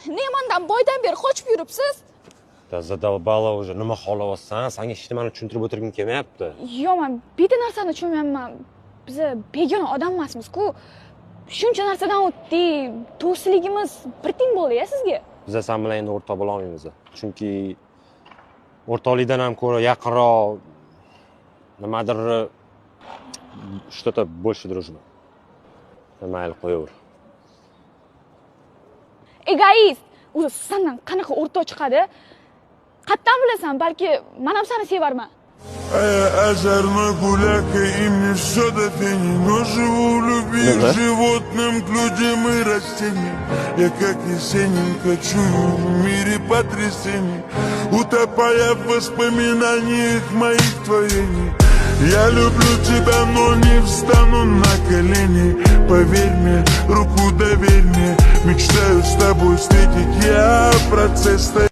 Nemandan boydan beri qochib yuribsiz? Da zadalbala уже, nima xohlayapsan? Senga hech nimani tushuntirib o'tirgim kelmayapti. Yo'q, men bitta narsani tushunmayapman. Biz begona odam emasmiz-ku. Shuncha narsadan o'tdik, do'stligimiz bir ting bo'ldi-ya sizga. Biz sen bilan endi o'rtoq bo'la olmaymiz. Chunki o'rtoqlikdan ham ko'ra yaqinroq nimadir что-то больше дружба. Mayli, qo'yaver. Egoist. O'zi sendan qanaqa o'rtoq chiqadi? Qattan bilasan, balki men ham seni sevarman. А я озорной гуляка, и мне все до фени. Но живу в любви к животным, к людям и растениям. Я как Есенин кочую в мире потрясений, утопая в воспоминаниях моих творений. Я люблю тебя, но не встану на колени. Поверь мне, руку доверь мне, мечтаю с тобой встретить я процесс.